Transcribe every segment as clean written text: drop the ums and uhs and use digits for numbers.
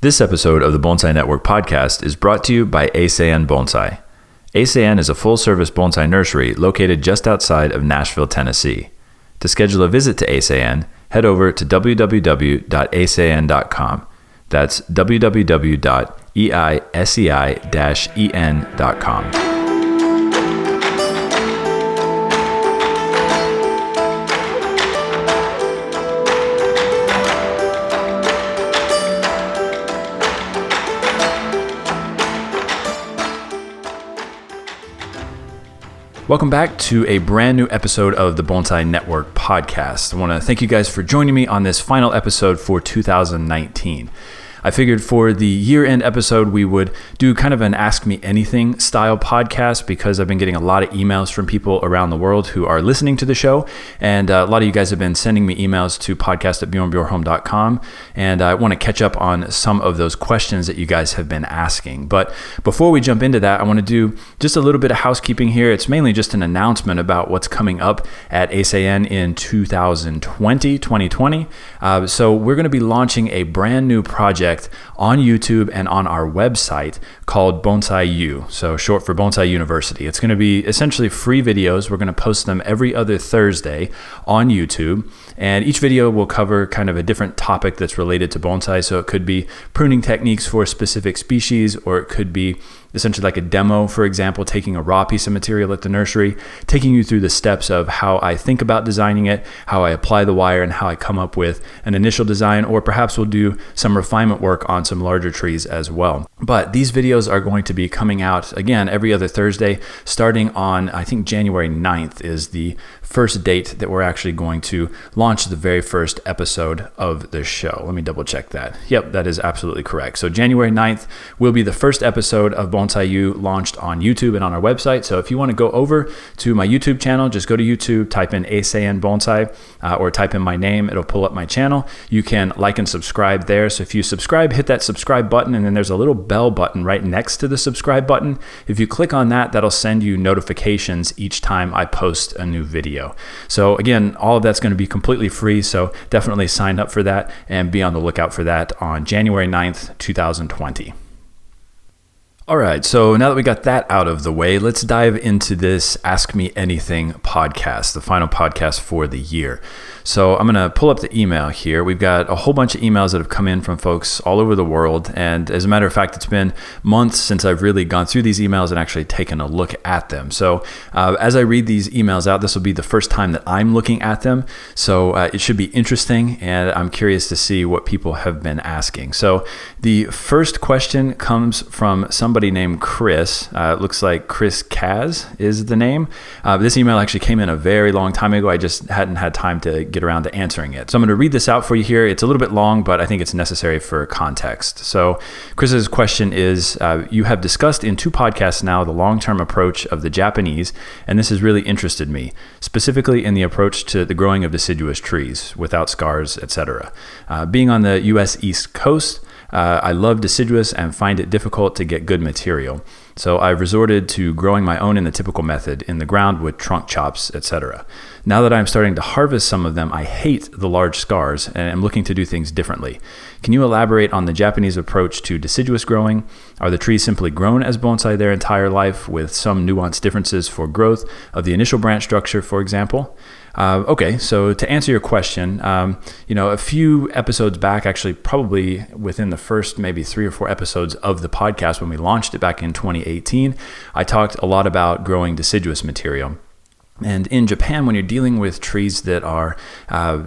This episode of the Bonsai Network podcast is brought to you by Eisei-en Bonsai. Eisei-en is a full-service bonsai nursery located just outside of Nashville, Tennessee. To schedule a visit to Eisei-en, head over to www.eisei-en.com. That's www.eisei-en.com. Welcome back to a brand new episode of the Bonsai Network podcast. I want to thank you guys for joining me on this final episode for 2019. I figured for the year-end episode, we would do kind of an Ask Me Anything style podcast because I've been getting a lot of emails from people around the world who are listening to the show. And a lot of you guys have been sending me emails to podcast@bjornbjornhome.com. And I want to catch up on some of those questions that you guys have been asking. But before we jump into that, I want to do just a little bit of housekeeping here. It's mainly just an announcement about what's coming up at Eisei-en in 2020. So we're going to be launching a brand new project on YouTube and on our website called Bonsai U, so short for Bonsai University. It's going to be essentially free videos. We're going to post them every other Thursday on YouTube, and each video will cover kind of a different topic that's related to bonsai. So it could be pruning techniques for specific species, or it could be essentially like a demo, for example, taking a raw piece of material at the nursery, taking you through the steps of how I think about designing it, how I apply the wire, and how I come up with an initial design, or perhaps we'll do some refinement work on some larger trees as well. But these videos are going to be coming out, again, every other Thursday, starting on, I think, January 9th is the first date that we're actually going to launch the very first episode of the show. Let me double check that. Yep, that is absolutely correct. So January 9th will be the first episode of Bonsai U launched on YouTube and on our website. So if you want to go over to my YouTube channel, just go to YouTube, type in Eisei-en Bonsai, or type in my name. It'll pull up my channel. You can like and subscribe there. So if you subscribe, hit that subscribe button, and then there's a little bell button right next to the subscribe button. If you click on that, that'll send you notifications each time I post a new video. So again, all of that's going to be completely free. So definitely sign up for that and be on the lookout for that on January 9th, 2020. All right, so now that we got that out of the way, let's dive into this Ask Me Anything podcast, the final podcast for the year. So I'm going to pull up the email here. We've got a whole bunch of emails that have come in from folks all over the world. And as a matter of fact, it's been months since I've really gone through these emails and actually taken a look at them. So as I read these emails out, this will be the first time that I'm looking at them. So it should be interesting, and I'm curious to see what people have been asking. So the first question comes from somebody named Chris. It looks like Chris Kaz is the name. This email actually came in a very long time ago. I just hadn't had time to get around to answering it. So I'm going to read this out for you here. It's a little bit long, but I think it's necessary for context. So Chris's question is, you have discussed in 2 podcasts now the long-term approach of the Japanese, and this has really interested me, specifically in the approach to the growing of deciduous trees without scars, etc. Being on the U.S. East Coast, I love deciduous and find it difficult to get good material. So I've resorted to growing my own in the typical method in the ground with trunk chops, etc. Now that I'm starting to harvest some of them, I hate the large scars and am looking to do things differently. Can you elaborate on the Japanese approach to deciduous growing? Are the trees simply grown as bonsai their entire life with some nuanced differences for growth of the initial branch structure, for example? Okay, so to answer your question, a few episodes back, actually probably within the first maybe 3 or 4 episodes of the podcast when we launched it back in 2018, I talked a lot about growing deciduous material. And in Japan, when you're dealing with trees that are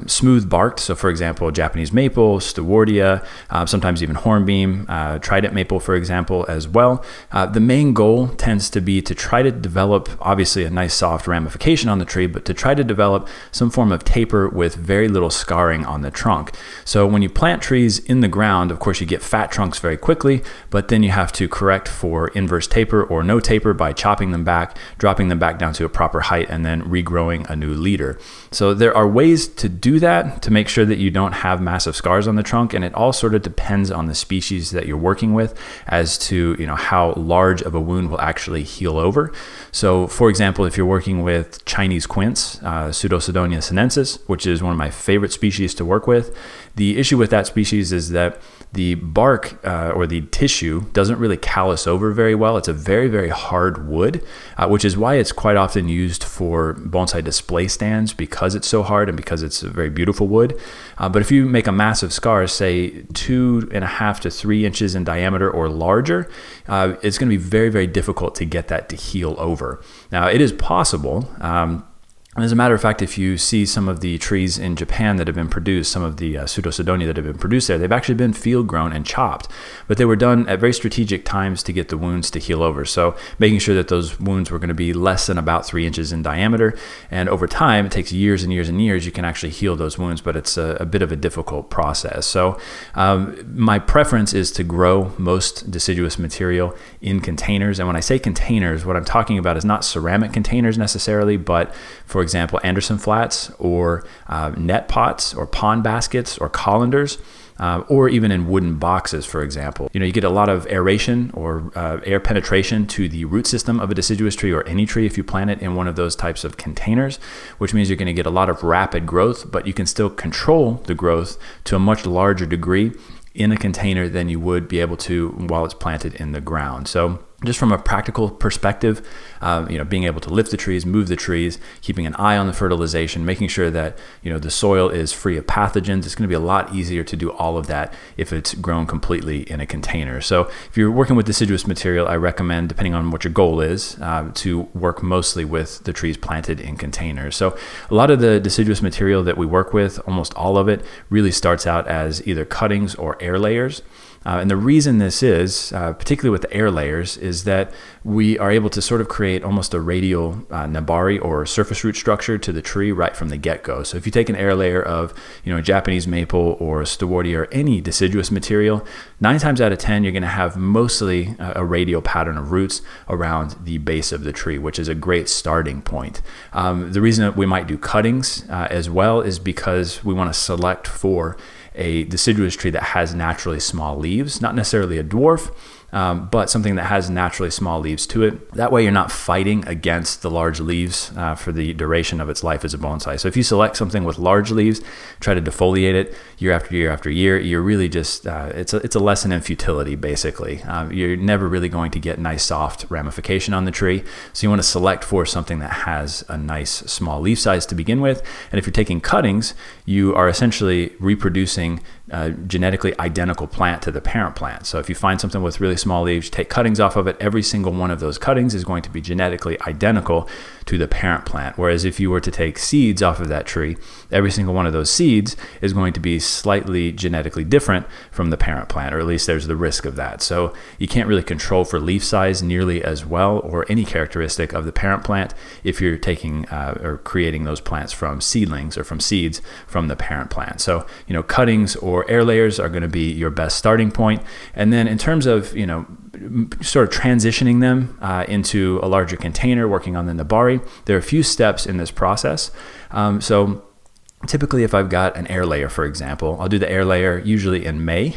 smooth barked, so for example, Japanese maple, Stewardia, sometimes even hornbeam, trident maple, for example, as well, the main goal tends to be to try to develop, obviously, a nice soft ramification on the tree, but to try to develop some form of taper with very little scarring on the trunk. So when you plant trees in the ground, of course, you get fat trunks very quickly, but then you have to correct for inverse taper or no taper by chopping them back, dropping them back down to a proper height, and and then regrowing a new leader. So there are ways to do that to make sure that you don't have massive scars on the trunk, and it all sort of depends on the species that you're working with as to how large of a wound will actually heal over. So for example, if you're working with Chinese quince, Pseudocydonia sinensis, which is one of my favorite species to work with, the issue with that species is that the bark or the tissue doesn't really callus over very well. It's a very, very hard wood, which is why it's quite often used for bonsai display stands, because it's so hard and because it's a very beautiful wood. But if you make a massive scar, say 2.5 to 3 inches in diameter or larger, it's going to be very, very difficult to get that to heal over. Now, it is possible. As a matter of fact, if you see some of the trees in Japan that have been produced, some of the Pseudocydonia that have been produced there, they've actually been field grown and chopped, but they were done at very strategic times to get the wounds to heal over. So making sure that those wounds were going to be less than about 3 inches in diameter. And over time, it takes years and years and years, you can actually heal those wounds, but it's a bit of a difficult process. So my preference is to grow most deciduous material in containers. And when I say containers, what I'm talking about is not ceramic containers necessarily, but for example, Anderson flats or net pots or pond baskets or colanders, or even in wooden boxes, for example. You get a lot of aeration or air penetration to the root system of a deciduous tree or any tree if you plant it in one of those types of containers, which means you're going to get a lot of rapid growth, but you can still control the growth to a much larger degree in a container than you would be able to while it's planted in the ground. So just from a practical perspective, being able to lift the trees, move the trees, keeping an eye on the fertilization, making sure that the soil is free of pathogens. It's going to be a lot easier to do all of that if it's grown completely in a container. So if you're working with deciduous material, I recommend, depending on what your goal is, to work mostly with the trees planted in containers. So a lot of the deciduous material that we work with, almost all of it, really starts out as either cuttings or air layers. And the reason this is, particularly with the air layers, is that we are able to sort of create almost a radial nabari or surface root structure to the tree right from the get-go. So if you take an air layer of, a Japanese maple or Stewartia or any deciduous material, 9 times out of 10, you're going to have mostly a radial pattern of roots around the base of the tree, which is a great starting point. The reason that we might do cuttings as well is because we want to select for a deciduous tree that has naturally small leaves, not necessarily a dwarf, but something that has naturally small leaves to it. That way you're not fighting against the large leaves for the duration of its life as a bonsai. So if you select something with large leaves, try to defoliate it year after year after year, you're really just, it's a lesson in futility, basically. You're never really going to get nice soft ramification on the tree. So you want to select for something that has a nice small leaf size to begin with. And if you're taking cuttings, you are essentially reproducing a genetically identical plant to the parent plant. So if you find something with really small leaves, take cuttings off of it, every single one of those cuttings is going to be genetically identical to the parent plant. Whereas if you were to take seeds off of that tree, every single one of those seeds is going to be slightly genetically different from the parent plant, or at least there's the risk of that. So you can't really control for leaf size nearly as well, or any characteristic of the parent plant, if you're taking or creating those plants from seedlings or from seeds from the parent plant. So, cuttings or air layers are going to be your best starting point. And then in terms of, sort of transitioning them into a larger container, working on the nabari, there are a few steps in this process. So typically if I've got an air layer, for example, I'll do the air layer usually in May.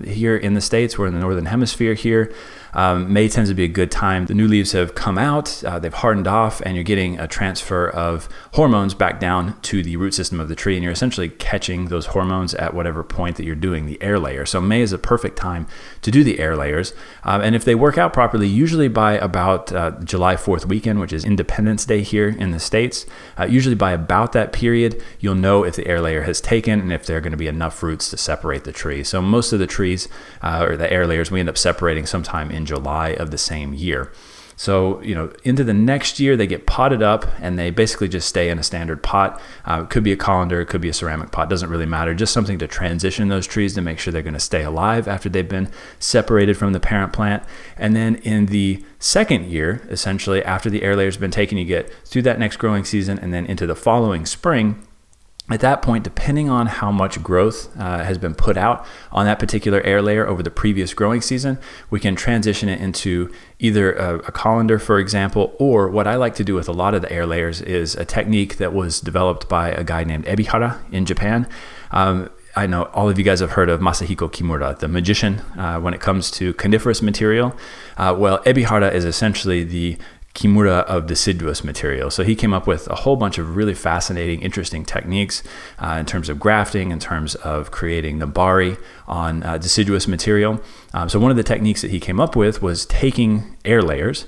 Here in the States, we're in the Northern Hemisphere here. May tends to be a good time. The new leaves have come out, they've hardened off, and you're getting a transfer of hormones back down to the root system of the tree, and you're essentially catching those hormones at whatever point that you're doing the air layer. So May is a perfect time to do the air layers. And if they work out properly, usually by about July 4th weekend, which is Independence Day here in the States, usually by about that period, you'll know if the air layer has taken and if there are going to be enough roots to separate the tree. So most of the trees or the air layers, we end up separating sometime in July of the same year. So, into the next year, they get potted up and they basically just stay in a standard pot. It could be a colander, it could be a ceramic pot, doesn't really matter. Just something to transition those trees to make sure they're going to stay alive after they've been separated from the parent plant. And then in the second year, essentially after the air layer's been taken, you get through that next growing season and then into the following spring, At that point, depending on how much growth has been put out on that particular air layer over the previous growing season, we can transition it into either a colander, for example, or what I like to do with a lot of the air layers is a technique that was developed by a guy named Ebihara in Japan. I know all of you guys have heard of Masahiko Kimura, the magician, when it comes to coniferous material. Well, Ebihara is essentially the Kimura of deciduous material. So he came up with a whole bunch of really fascinating, interesting techniques in terms of grafting, in terms of creating the bari on deciduous material. So one of the techniques that he came up with was taking air layers,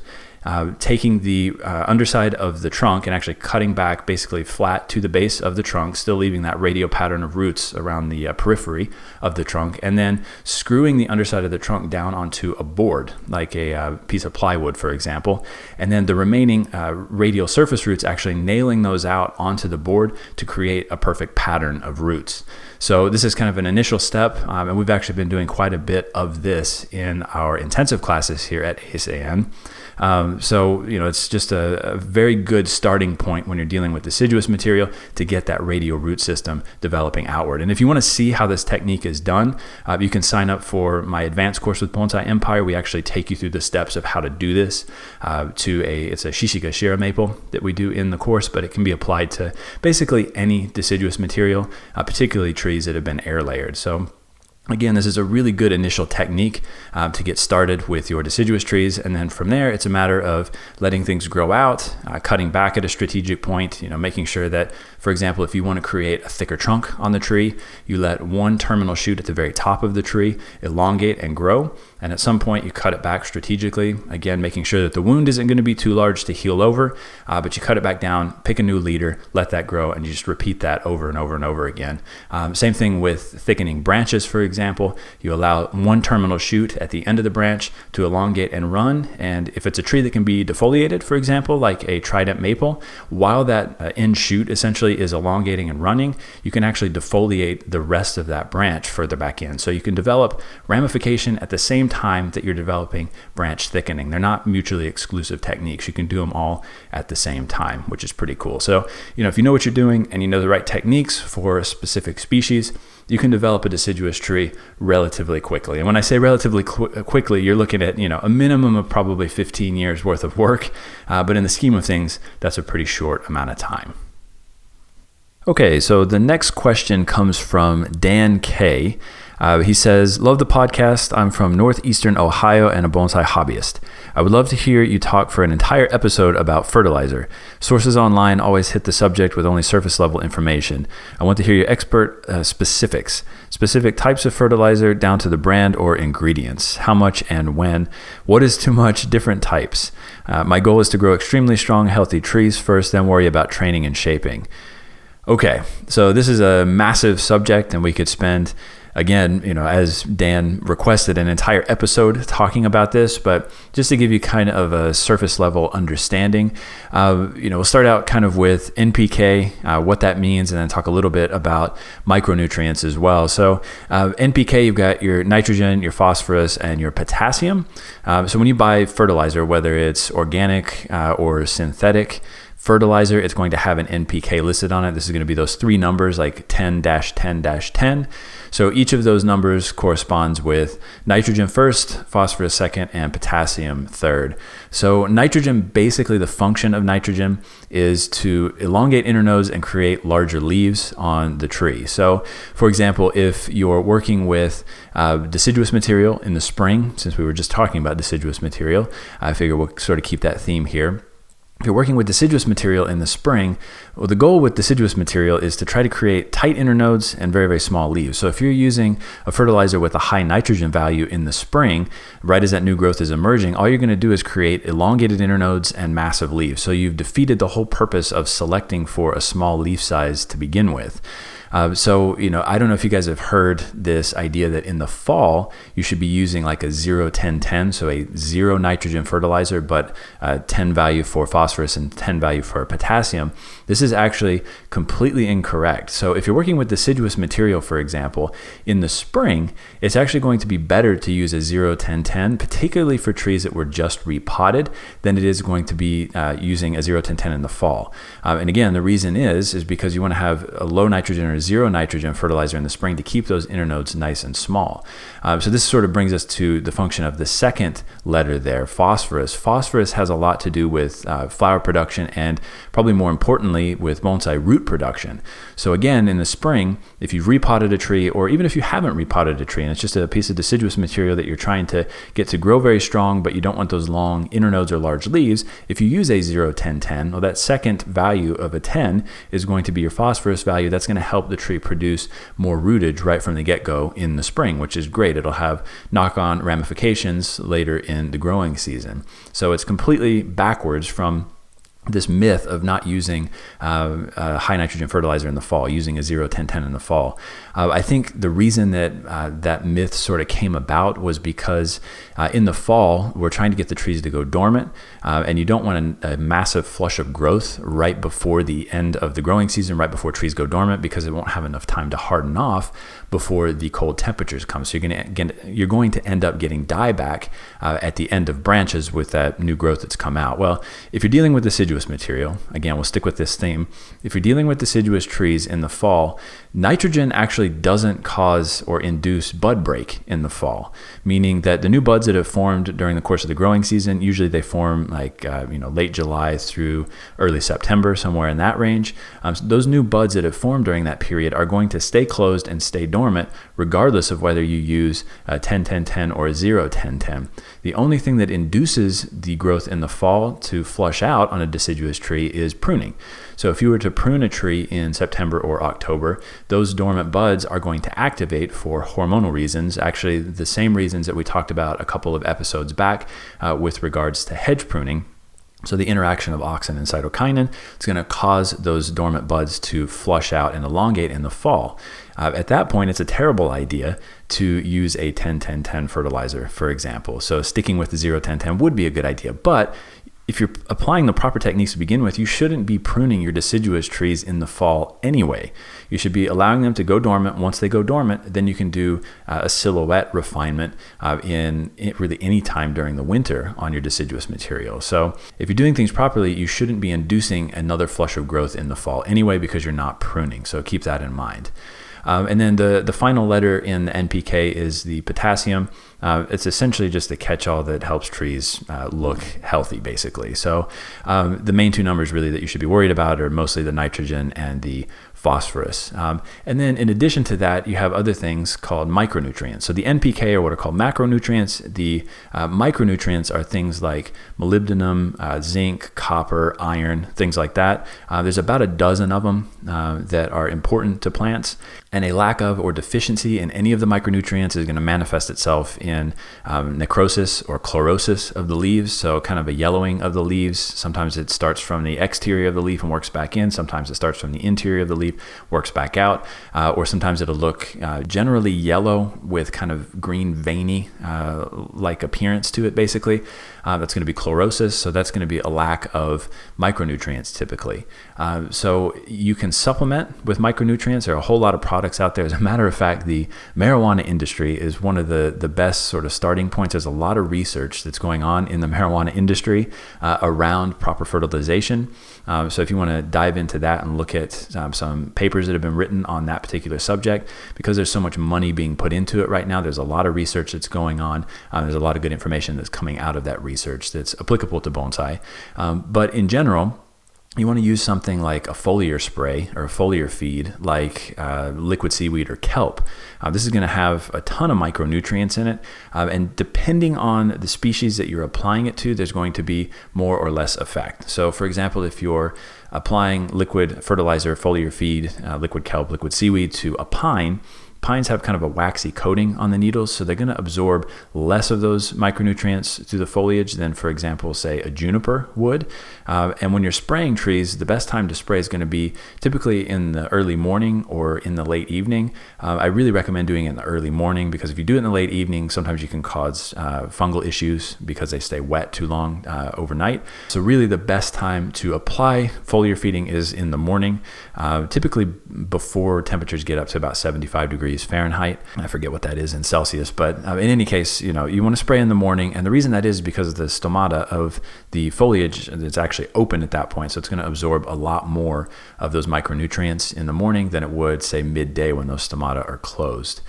taking the underside of the trunk and actually cutting back basically flat to the base of the trunk, still leaving that radial pattern of roots around the periphery of the trunk, and then screwing the underside of the trunk down onto a board, like a piece of plywood, for example, and then the remaining radial surface roots actually nailing those out onto the board to create a perfect pattern of roots. So this is kind of an initial step, and we've actually been doing quite a bit of this in our intensive classes here at Eisei-en. So, it's just a very good starting point when you're dealing with deciduous material to get that radial root system developing outward. And if you want to see how this technique is done, you can sign up for my advanced course with Bonsai Empire. We actually take you through the steps of how to do this it's a Shishigashira maple that we do in the course, but it can be applied to basically any deciduous material, particularly trees that have been air layered. So again, this is a really good initial technique to get started with your deciduous trees. And then from there, it's a matter of letting things grow out, cutting back at a strategic point, making sure that, for example, if you want to create a thicker trunk on the tree, you let one terminal shoot at the very top of the tree elongate and grow. And at some point, you cut it back strategically, again, making sure that the wound isn't going to be too large to heal over, but you cut it back down, pick a new leader, let that grow, and you just repeat that over and over and over again. Same thing with thickening branches, for example. You allow one terminal shoot at the end of the branch to elongate and run. And if it's a tree that can be defoliated, for example, like a trident maple, while that end shoot essentially is elongating and running, you can actually defoliate the rest of that branch further back in. So you can develop ramification at the same time that you're developing branch thickening. They're not mutually exclusive techniques. You can do them all at the same time, which is pretty cool. So, if you know what you're doing and you know the right techniques for a specific species, you can develop a deciduous tree relatively quickly. And when I say relatively quickly, you're looking at, a minimum of probably 15 years worth of work. But in the scheme of things, that's a pretty short amount of time. Okay, so the next question comes from Dan K. He says, love the podcast. I'm from Northeastern Ohio and a bonsai hobbyist. I would love to hear you talk for an entire episode about fertilizer. Sources online always hit the subject with only surface level information. I want to hear your expert specifics, specific types of fertilizer down to the brand or ingredients, how much and when, what is too much, different types. My goal is to grow extremely strong, healthy trees first, then worry about training and shaping. Okay, so this is a massive subject and we could spend, again, as Dan requested, an entire episode talking about this, but just to give you kind of a surface level understanding, we'll start out kind of with NPK, what that means, and then talk a little bit about micronutrients as well. So NPK, you've got your nitrogen, your phosphorus, and your potassium. So when you buy fertilizer, whether it's organic or synthetic fertilizer, it's going to have an NPK listed on it. This is going to be those three numbers like 10-10-10. So each of those numbers corresponds with nitrogen first, phosphorus second, and potassium third. So nitrogen, basically the function of nitrogen is to elongate internodes and create larger leaves on the tree. So for example, if you're working with deciduous material in the spring, since we were just talking about deciduous material, I figure we'll sort of keep that theme here. If you're working with deciduous material in the spring, well, the goal with deciduous material is to try to create tight internodes and very, very small leaves. So if you're using a fertilizer with a high nitrogen value in the spring, right as that new growth is emerging, all you're going to do is create elongated internodes and massive leaves. So you've defeated the whole purpose of selecting for a small leaf size to begin with. So, I don't know if you guys have heard this idea that in the fall, you should be using like a 0-10-10, so a 0 nitrogen fertilizer, but 10 value for phosphorus and 10 value for potassium. This is actually completely incorrect. So if you're working with deciduous material, for example, in the spring, it's actually going to be better to use a 0-10-10, particularly for trees that were just repotted, than it is going to be using a 0-10-10 in the fall. And again, the reason is because you want to have a low nitrogen or 0 nitrogen fertilizer in the spring to keep those internodes nice and small. So this sort of brings us to the function of the second letter there, phosphorus. Phosphorus has a lot to do with flower production and probably more importantly with bonsai root production. So again, in the spring, if you've repotted a tree, or even if you haven't repotted a tree and it's just a piece of deciduous material that you're trying to get to grow very strong, but you don't want those long internodes or large leaves, if you use a 0-10-10, well, that second value of a 10 is going to be your phosphorus value. That's going to help the tree produce more rootage right from the get-go in the spring, which is great. It'll have knock-on ramifications later in the growing season. So it's completely backwards from this myth of not using a high nitrogen fertilizer in the fall, using a 0-10-10 in the fall. I think the reason that that myth sort of came about was because in the fall, we're trying to get the trees to go dormant, and you don't want a massive flush of growth right before the end of the growing season, right before trees go dormant, because it won't have enough time to harden off before the cold temperatures come. So you're going to end up getting dieback at the end of branches with that new growth that's come out. Well, if you're dealing with deciduous material, again, we'll stick with this theme. If you're dealing with deciduous trees in the fall, nitrogen actually doesn't cause or induce bud break in the fall, meaning that the new buds that have formed during the course of the growing season, usually they form like late July through early September, somewhere in that range. So those new buds that have formed during that period are going to stay closed and stay dormant, regardless of whether you use a 10-10-10 or a 0-10-10. The only thing that induces the growth in the fall to flush out on a deciduous tree is pruning. So if you were to prune a tree in September or October, those dormant buds are going to activate for hormonal reasons, actually the same reasons that we talked about a couple of episodes back with regards to hedge pruning. So the interaction of auxin and cytokinin is going to cause those dormant buds to flush out and elongate in the fall. At that point, it's a terrible idea to use a 10-10-10 fertilizer, for example. So sticking with the 0-10-10 would be a good idea. But if you're applying the proper techniques to begin with, you shouldn't be pruning your deciduous trees in the fall anyway. You should be allowing them to go dormant. Once they go dormant, then you can do a silhouette refinement in really any time during the winter on your deciduous material. So if you're doing things properly, you shouldn't be inducing another flush of growth in the fall anyway, because you're not pruning. So keep that in mind. And then the final letter in the NPK is the potassium. It's essentially just a catch-all that helps trees look healthy, basically. So the main two numbers really that you should be worried about are mostly the nitrogen and the phosphorus. And then in addition to that, you have other things called micronutrients. So the NPK are what are called macronutrients. The micronutrients are things like molybdenum, zinc, copper, iron, things like that. There's about a dozen of them that are important to plants. And a lack of or deficiency in any of the micronutrients is going to manifest itself in necrosis or chlorosis of the leaves, so kind of a yellowing of the leaves. Sometimes it starts from the exterior of the leaf and works back in. Sometimes it starts from the interior of the leaf, works back out. Or sometimes it'll look generally yellow with kind of green veiny like appearance to it, basically. That's going to be chlorosis, so that's going to be a lack of micronutrients typically. So you can supplement with micronutrients. There are a whole lot of products out there. As a matter of fact, the marijuana industry is one of the best sort of starting points. There's a lot of research that's going on in the marijuana industry around proper fertilization. So if you want to dive into that and look at some papers that have been written on that particular subject, because there's so much money being put into it right now, there's a lot of research that's going on. There's a lot of good information that's coming out of that research that's applicable to bonsai. But in general, you want to use something like a foliar spray or a foliar feed like liquid seaweed or kelp. This is going to have a ton of micronutrients in it, and depending on the species that you're applying it to, there's going to be more or less effect. So for example, if you're applying liquid fertilizer, foliar feed, liquid kelp, liquid seaweed to a pine, Pines have kind of a waxy coating on the needles, so they're going to absorb less of those micronutrients through the foliage than, for example, say a juniper would. And when you're spraying trees, the best time to spray is going to be typically in the early morning or in the late evening. I really recommend doing it in the early morning, because if you do it in the late evening, sometimes you can cause fungal issues because they stay wet too long overnight. So really the best time to apply foliar feeding is in the morning, typically before temperatures get up to about 75 degrees Fahrenheit. I forget what that is in Celsius, but in any case, you want to spray in the morning. And the reason that is because the stomata of the foliage is actually open at that point. So it's going to absorb a lot more of those micronutrients in the morning than it would, say, midday when those stomata are closed.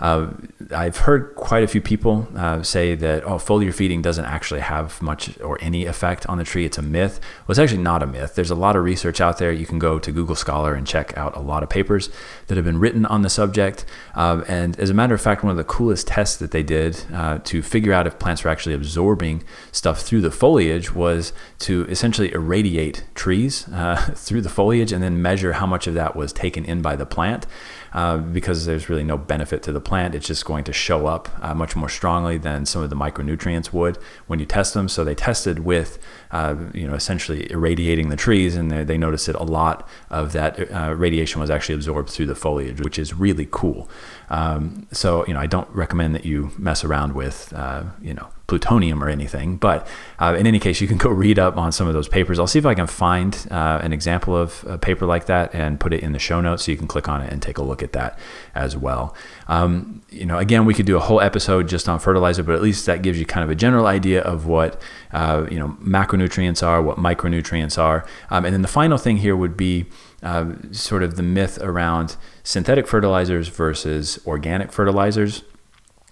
I've heard quite a few people say that, foliar feeding doesn't actually have much or any effect on the tree. It's a myth. Well, it's actually not a myth. There's a lot of research out there. You can go to Google Scholar and check out a lot of papers that have been written on the subject. And as a matter of fact, one of the coolest tests that they did to figure out if plants were actually absorbing stuff through the foliage was to essentially irradiate trees through the foliage and then measure how much of that was taken in by the plant. Because there's really no benefit to the plant. It's just going to show up much more strongly than some of the micronutrients would when you test them. So they tested with, essentially irradiating the trees, and they noticed that a lot of that radiation was actually absorbed through the foliage, which is really cool. So I don't recommend that you mess around with, plutonium or anything, but in any case, you can go read up on some of those papers. I'll see if I can find an example of a paper like that and put it in the show notes, so you can click on it and take a look at that as well. Again, we could do a whole episode just on fertilizer, but at least that gives you kind of a general idea of what macronutrients are, what micronutrients are. And then the final thing here would be sort of the myth around synthetic fertilizers versus organic fertilizers.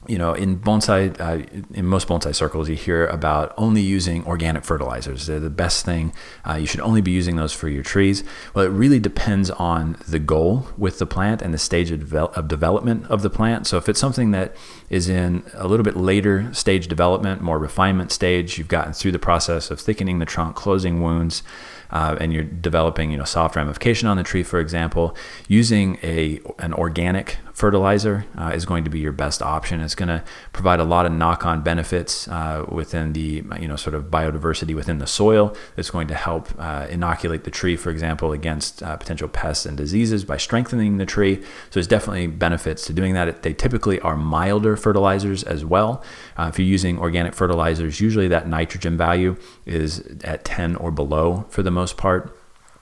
In bonsai, in most bonsai circles, you hear about only using organic fertilizers. They're the best thing. You should only be using those for your trees. Well, it really depends on the goal with the plant and the stage of development of the plant. So if it's something that is in a little bit later stage development, more refinement stage, you've gotten through the process of thickening the trunk, closing wounds, and you're developing, soft ramification on the tree, for example, using an organic fertilizer is going to be your best option. It's going to provide a lot of knock-on benefits within the, sort of biodiversity within the soil. It's going to help inoculate the tree, for example, against potential pests and diseases by strengthening the tree. So there's definitely benefits to doing that. They typically are milder fertilizers as well. If you're using organic fertilizers, usually that nitrogen value is at 10 or below for the most part.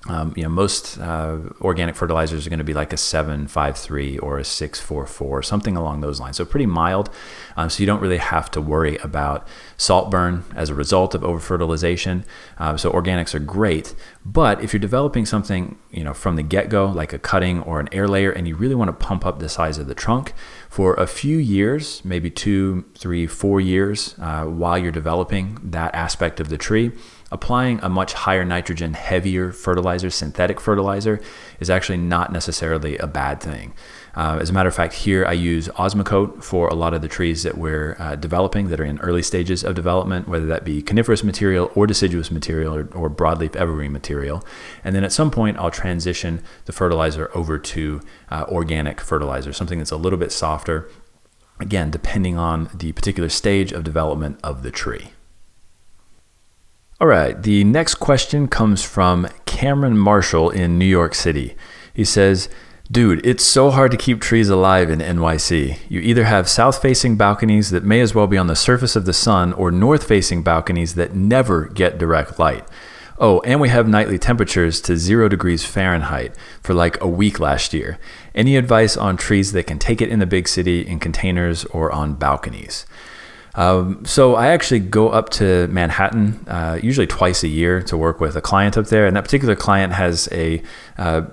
Most organic fertilizers are going to be like a 7.53 or a 6.44, something along those lines. So pretty mild. So you don't really have to worry about salt burn as a result of over-fertilization. So organics are great. But if you're developing something, from the get-go, like a cutting or an air layer, and you really want to pump up the size of the trunk for a few years, maybe 2, 3, 4 years, while you're developing that aspect of the tree, applying a much higher nitrogen, heavier fertilizer, synthetic fertilizer, is actually not necessarily a bad thing. As a matter of fact, here I use Osmocote for a lot of the trees that we're developing that are in early stages of development, whether that be coniferous material or deciduous material or broadleaf evergreen material. And then at some point, I'll transition the fertilizer over to organic fertilizer, something that's a little bit softer, again, depending on the particular stage of development of the tree. All right, the next question comes from Cameron Marshall in New York City. He says, "Dude, it's so hard to keep trees alive in NYC. You either have south-facing balconies that may as well be on the surface of the sun, or north-facing balconies that never get direct light. Oh, and we have nightly temperatures to 0 degrees Fahrenheit for like a week last year. Any advice on trees that can take it in the big city in containers or on balconies?" So I actually go up to Manhattan usually twice a year to work with a client up there. And that particular client has a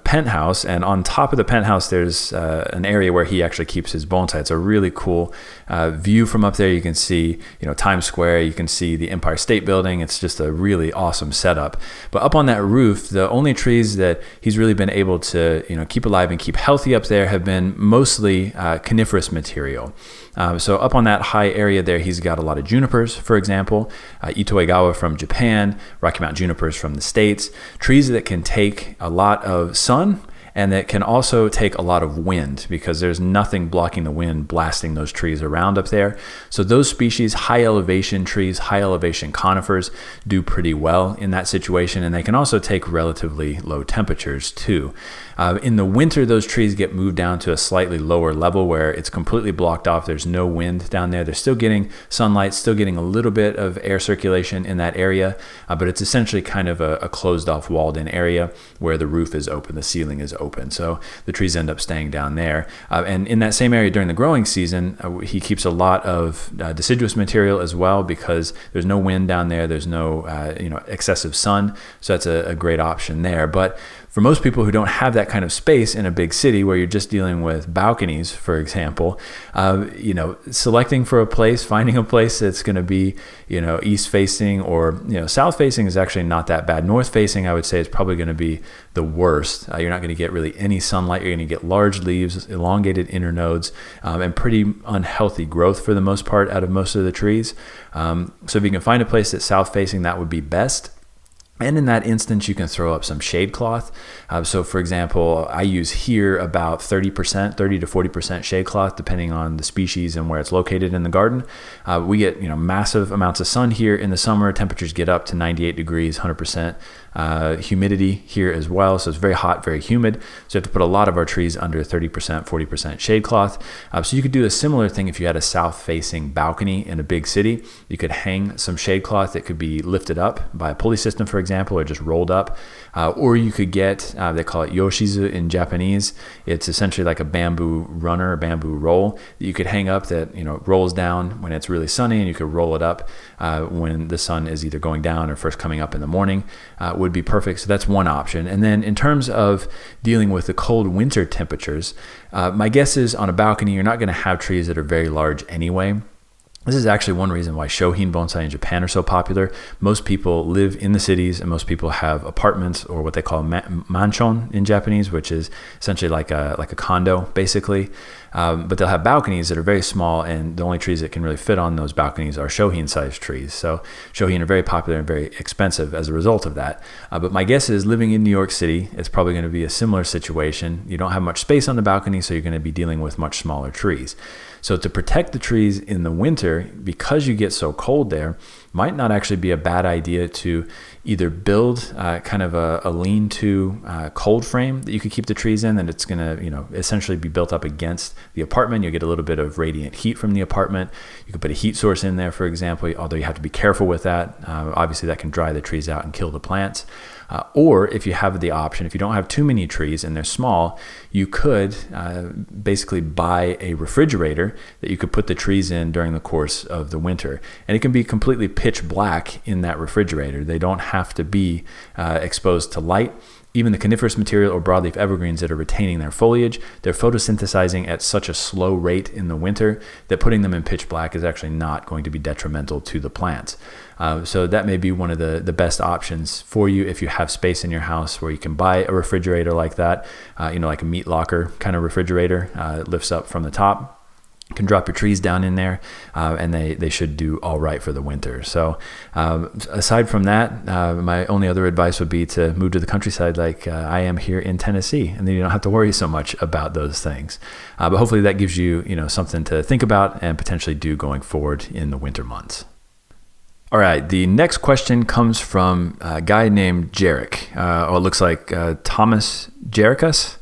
penthouse. And on top of the penthouse, there's an area where he actually keeps his bonsai. It's a really cool view from up there. You can see, Times Square. You can see the Empire State Building. It's just a really awesome setup. But up on that roof, the only trees that he's really been able to, keep alive and keep healthy up there have been mostly coniferous material. So up on that high area there, he's got a lot of junipers, for example, Itoegawa from Japan, Rocky Mountain junipers from the States, trees that can take a lot of sun and that can also take a lot of wind because there's nothing blocking the wind blasting those trees around up there. So those species, high elevation trees, high elevation conifers, do pretty well in that situation, and they can also take relatively low temperatures too. In the winter, those trees get moved down to a slightly lower level where it's completely blocked off. There's no wind down there. They're still getting sunlight, still getting a little bit of air circulation in that area, but it's essentially kind of a closed off, walled in area where the roof is open, the ceiling is open. So the trees end up staying down there. And in that same area during the growing season, he keeps a lot of deciduous material as well because there's no wind down there. There's no excessive sun. So that's a great option there. But for most people who don't have that kind of space in a big city where you're just dealing with balconies, for example, selecting for a place, finding a place that's going to be, east facing or, south facing is actually not that bad. North facing, I would say, is probably going to be the worst. You're not going to get really any sunlight. You're going to get large leaves, elongated internodes, and pretty unhealthy growth for the most part out of most of the trees. So if you can find a place that's south facing, that would be best. And in that instance, you can throw up some shade cloth. So for example, I use here about 30 to 40% shade cloth, depending on the species and where it's located in the garden. We get, massive amounts of sun here in the summer. Temperatures get up to 98 degrees, 100% humidity here as well. So it's very hot, very humid. So you have to put a lot of our trees under 30%, 40% shade cloth. So you could do a similar thing if you had a south-facing balcony in a big city. You could hang some shade cloth that could be lifted up by a pulley system, for example, or just rolled up. Or you could get, they call it yoshizu in Japanese. It's essentially like a bamboo runner, a bamboo roll that you could hang up that, rolls down when it's really sunny, and you could roll it up when the sun is either going down or first coming up in the morning. Would be perfect. So that's one option. And then in terms of dealing with the cold winter temperatures, my guess is on a balcony, you're not going to have trees that are very large anyway. This is actually one reason why shohin bonsai in Japan are so popular. Most people live in the cities, and most people have apartments, or what they call manshon in Japanese, which is essentially like a condo, basically. But they'll have balconies that are very small, and the only trees that can really fit on those balconies are shohin-sized trees. So shohin are very popular and very expensive as a result of that. But my guess is living in New York City, it's probably going to be a similar situation. You don't have much space on the balcony, so you're going to be dealing with much smaller trees. So to protect the trees in the winter, because you get so cold there, might not actually be a bad idea to either build kind of a lean-to cold frame that you could keep the trees in, and it's going to essentially be built up against the apartment. You'll get a little bit of radiant heat from the apartment. You could put a heat source in there, for example, although you have to be careful with that. Obviously, that can dry the trees out and kill the plants. Or if you have the option, if you don't have too many trees and they're small, you could basically buy a refrigerator that you could put the trees in during the course of the winter. And it can be completely pitch black in that refrigerator. They don't have to be exposed to light. Even the coniferous material or broadleaf evergreens that are retaining their foliage, they're photosynthesizing at such a slow rate in the winter that putting them in pitch black is actually not going to be detrimental to the plants. So that may be one of the best options for you if you have space in your house where you can buy a refrigerator like that, like a meat locker kind of refrigerator. It lifts up from the top. You can drop your trees down in there, and they should do all right for the winter. So aside from that, my only other advice would be to move to the countryside like I am here in Tennessee, and then you don't have to worry so much about those things. But hopefully that gives you, something to think about and potentially do going forward in the winter months. All right, the next question comes from a guy named Jarek. It looks like Thomas Jerikas,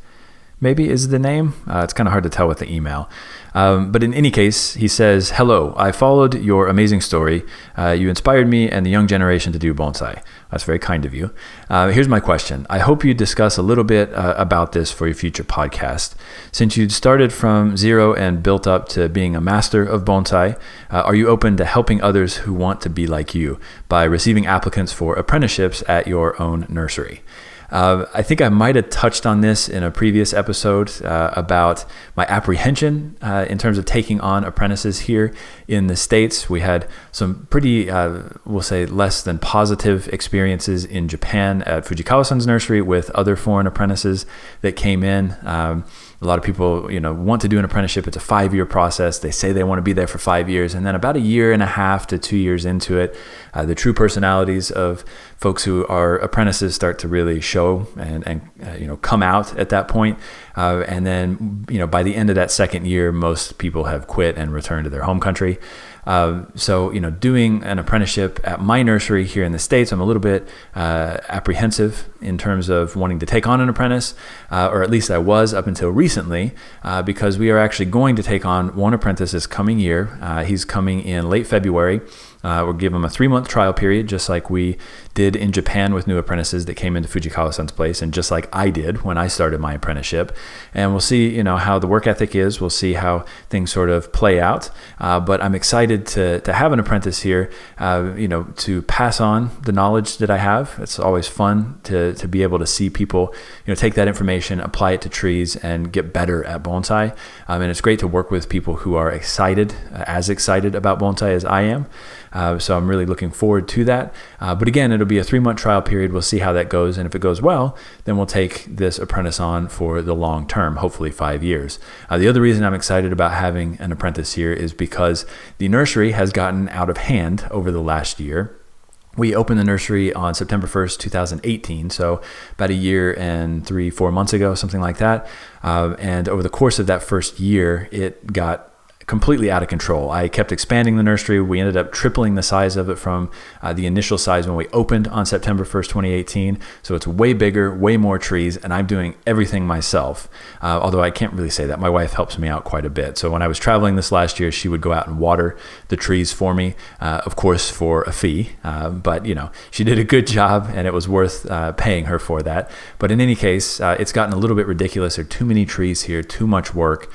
maybe is the name. It's kind of hard to tell with the email. But in any case, he says, "Hello, I followed your amazing story. You inspired me and the young generation to do bonsai." That's very kind of you. Here's my question. I hope you discuss a little bit about this for your future podcast. Since you started from zero and built up to being a master of bonsai, are you open to helping others who want to be like you by receiving applicants for apprenticeships at your own nursery? I think I might have touched on this in a previous episode about my apprehension in terms of taking on apprentices here in the States. We had some pretty, we'll say, less than positive experiences in Japan at Fujikawa-san's nursery with other foreign apprentices that came in. A lot of people, want to do an apprenticeship. It's a 5-year process. They say they want to be there for 5 years. And then about 1.5 to 2 years into it, the true personalities of folks who are apprentices start to really show and come out at that point. And then, by the end of that second year, most people have quit and returned to their home country. So, doing an apprenticeship at my nursery here in the States, I'm a little bit apprehensive in terms of wanting to take on an apprentice, or at least I was up until recently, because we are actually going to take on one apprentice this coming year. He's coming in late February. We'll give him a 3-month trial period, just like we did in Japan with new apprentices that came into Fujikawa-san's place, and just like I did when I started my apprenticeship. And we'll see, how the work ethic is. We'll see how things sort of play out. But I'm excited to have an apprentice here, to pass on the knowledge that I have. It's always fun to be able to see people, take that information, apply it to trees, and get better at bonsai. And it's great to work with people who are as excited about bonsai as I am. So I'm really looking forward to that. But again, it'll be a 3-month trial period. We'll see how that goes. And if it goes well, then we'll take this apprentice on for the long term, hopefully 5 years. The other reason I'm excited about having an apprentice here is because the nursery has gotten out of hand over the last year. We opened the nursery on September 1st, 2018, so about 1 year and 3-4 months ago, something like that. And over the course of that first year, it got completely out of control. I kept expanding the nursery. We ended up tripling the size of it from the initial size when we opened on September 1st, 2018. So it's way bigger, way more trees, and I'm doing everything myself. Although I can't really say that. My wife helps me out quite a bit. So when I was traveling this last year, she would go out and water the trees for me, of course, for a fee. But, she did a good job, and it was worth paying her for that. But in any case, it's gotten a little bit ridiculous. There are too many trees here, too much work.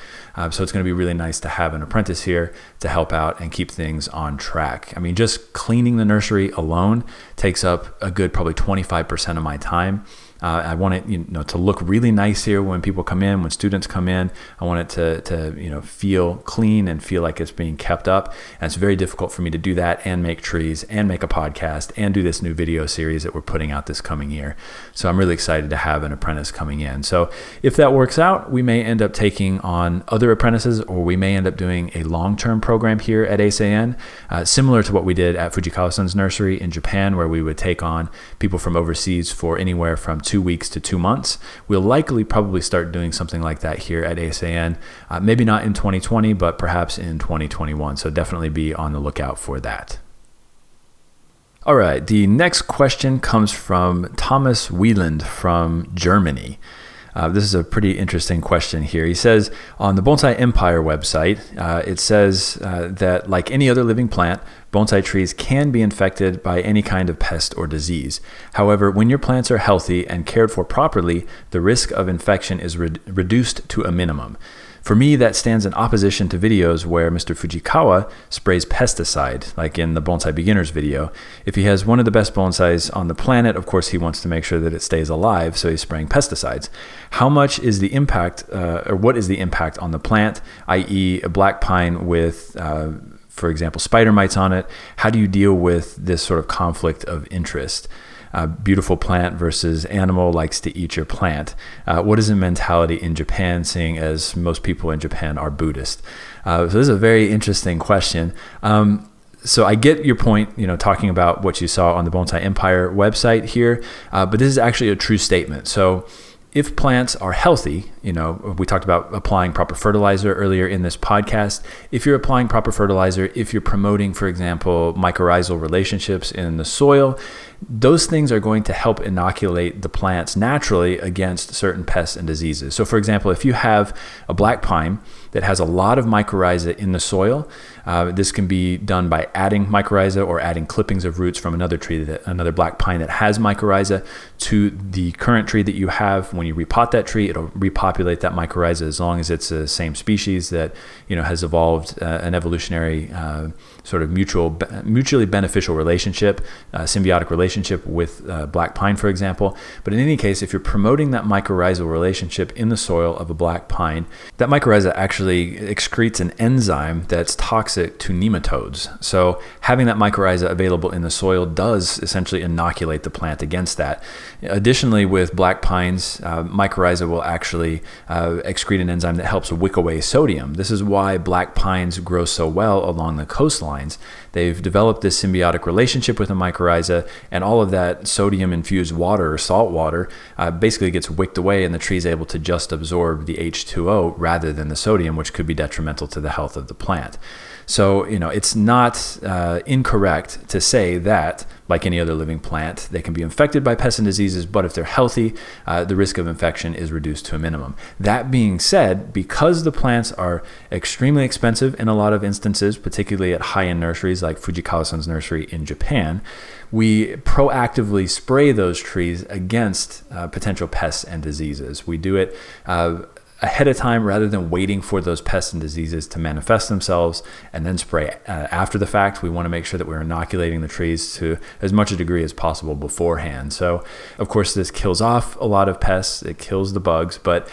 So it's going to be really nice to have an apprentice here to help out and keep things on track. I mean, just cleaning the nursery alone takes up a good probably 25% of my time. I want it, to look really nice here when people come in, when students come in. I want it to feel clean and feel like it's being kept up. And it's very difficult for me to do that and make trees and make a podcast and do this new video series that we're putting out this coming year. So I'm really excited to have an apprentice coming in. So if that works out, we may end up taking on other apprentices, or we may end up doing a long-term program here at Eisei-en, similar to what we did at Fujikawa-san's nursery in Japan, where we would take on people from overseas for anywhere from 2 weeks to 2 months. We'll likely probably start doing something like that here at Eisei-en, maybe not in 2020, but perhaps in 2021. So definitely be on the lookout for that. All right, the next question comes from Thomas Wieland from Germany. This is a pretty interesting question here. He says, on the Bonsai Empire website, it says that like any other living plant, bonsai trees can be infected by any kind of pest or disease. However, when your plants are healthy and cared for properly, the risk of infection is reduced to a minimum. For me, that stands in opposition to videos where Mr. Fujikawa sprays pesticide, like in the Bonsai Beginners video. If he has one of the best bonsais on the planet, of course he wants to make sure that it stays alive, so he's spraying pesticides. How much is the impact, or what is the impact on the plant, i.e. a black pine with, for example, spider mites on it? How do you deal with this sort of conflict of interest? Beautiful plant versus animal likes to eat your plant. What is the mentality in Japan, seeing as most people in Japan are Buddhist? So this is a very interesting question. So I get your point, talking about what you saw on the Bonsai Empire website here, but this is actually a true statement. So if plants are healthy, we talked about applying proper fertilizer earlier in this podcast. If you're applying proper fertilizer, if you're promoting, for example, mycorrhizal relationships in the soil, those things are going to help inoculate the plants naturally against certain pests and diseases. So for example, if you have a black pine that has a lot of mycorrhiza in the soil, this can be done by adding mycorrhiza or adding clippings of roots from another tree, another black pine that has mycorrhiza, to the current tree that you have. When you repot that tree, it'll repopulate that mycorrhiza, as long as it's the same species that has evolved an evolutionary sort of mutually beneficial relationship, symbiotic relationship with black pine, for example. But in any case, if you're promoting that mycorrhizal relationship in the soil of a black pine, that mycorrhiza actually excretes an enzyme that's toxic to nematodes. So having that mycorrhiza available in the soil does essentially inoculate the plant against that. Additionally, with black pines, mycorrhiza will actually actually excrete an enzyme that helps wick away sodium. This is why black pines grow so well along the coastlines. They've developed this symbiotic relationship with the mycorrhiza, and all of that sodium-infused water or salt water basically gets wicked away, and the tree is able to just absorb the H2O rather than the sodium, which could be detrimental to the health of the plant. So, it's not incorrect to say that, like any other living plant, they can be infected by pests and diseases, but if they're healthy, the risk of infection is reduced to a minimum. That being said, because the plants are extremely expensive in a lot of instances, particularly at high-end nurseries like Fujikawa-san's nursery in Japan, we proactively spray those trees against potential pests and diseases. We do it ahead of time rather than waiting for those pests and diseases to manifest themselves and then spray after the fact. We want to make sure that we're inoculating the trees to as much a degree as possible beforehand. So, of course, this kills off a lot of pests. It kills the bugs. But,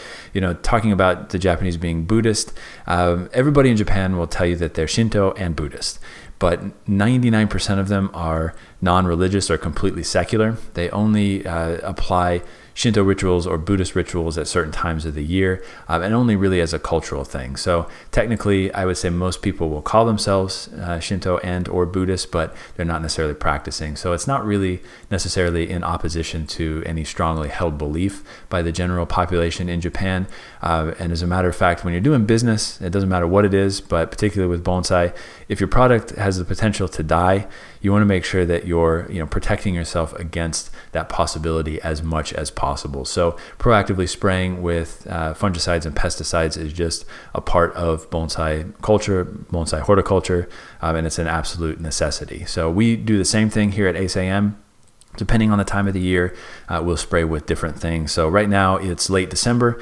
talking about the Japanese being Buddhist, everybody in Japan will tell you that they're Shinto and Buddhist. But 99% of them are non-religious or completely secular. They only apply Shinto rituals or Buddhist rituals at certain times of the year, and only really as a cultural thing. So technically, I would say most people will call themselves Shinto and or Buddhist, but they're not necessarily practicing. So it's not really necessarily in opposition to any strongly held belief by the general population in Japan. And as a matter of fact, when you're doing business, it doesn't matter what it is, but particularly with bonsai, if your product has the potential to die, you want to make sure that you're protecting yourself against that possibility as much as possible. So proactively spraying with fungicides and pesticides is just a part of bonsai culture, bonsai horticulture, and it's an absolute necessity. So we do the same thing here at Eisei-en. Depending on the time of the year, we'll spray with different things. So right now it's late December.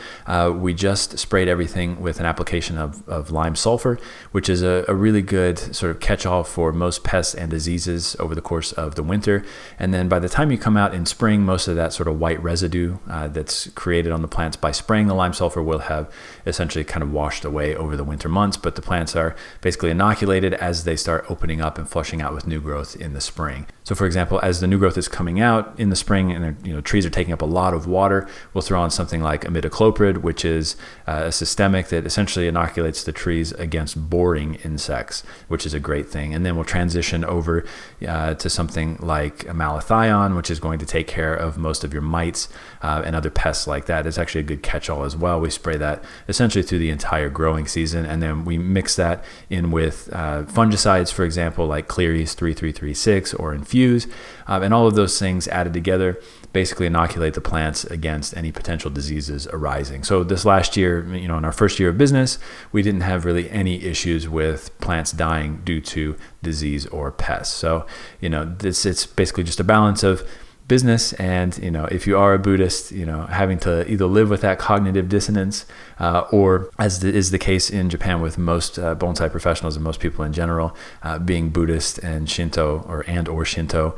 We just sprayed everything with an application of lime sulfur, which is a really good sort of catch-all for most pests and diseases over the course of the winter. And then by the time you come out in spring, most of that sort of white residue that's created on the plants by spraying the lime sulfur will have essentially kind of washed away over the winter months. But the plants are basically inoculated as they start opening up and flushing out with new growth in the spring. So for example, as the new growth is coming out in the spring and trees are taking up a lot of water, we'll throw on something like imidacloprid, which is a systemic that essentially inoculates the trees against boring insects, which is a great thing. And then we'll transition over to something like malathion, which is going to take care of most of your mites and other pests like that. It's actually a good catch-all as well. We spray that essentially through the entire growing season, and then we mix that in with fungicides, for example, like Cleary's 3336 or Infuse, and all of those things added together basically inoculate the plants against any potential diseases arising. So this last year, in our first year of business, we didn't have really any issues with plants dying due to disease or pests. So, it's basically just a balance of business and, if you are a Buddhist, having to either live with that cognitive dissonance or, as is the case in Japan with most bonsai professionals and most people in general, being Buddhist and Shinto or Shinto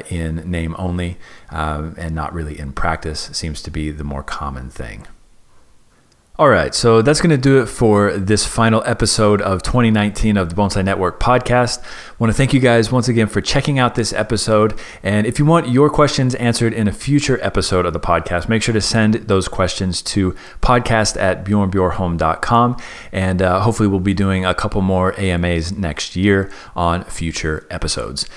in name only and not really in practice seems to be the more common thing. All right, so that's going to do it for this final episode of 2019 of the Bonsai Network podcast. I want to thank you guys once again for checking out this episode. And if you want your questions answered in a future episode of the podcast, make sure to send those questions to podcast@bjornbjorholm.com. And hopefully we'll be doing a couple more AMAs next year on future episodes.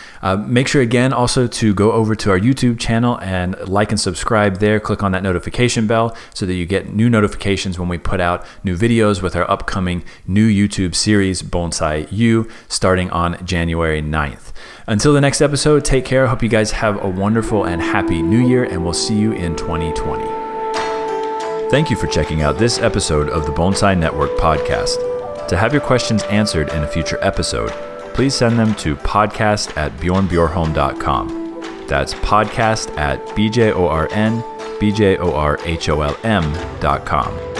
Make sure again also to go over to our YouTube channel and like and subscribe there. Click on that notification bell so that you get new notifications when we put out new videos with our upcoming new YouTube series, Bonsai U, starting on January 9th. Until the next episode, take care. Hope you guys have a wonderful and happy new year, and we'll see you in 2020. Thank you for checking out this episode of the Bonsai Network podcast. To have your questions answered in a future episode, please send them to podcast@bjornbjorholm.com. That's podcast@bjornbjorholm.com.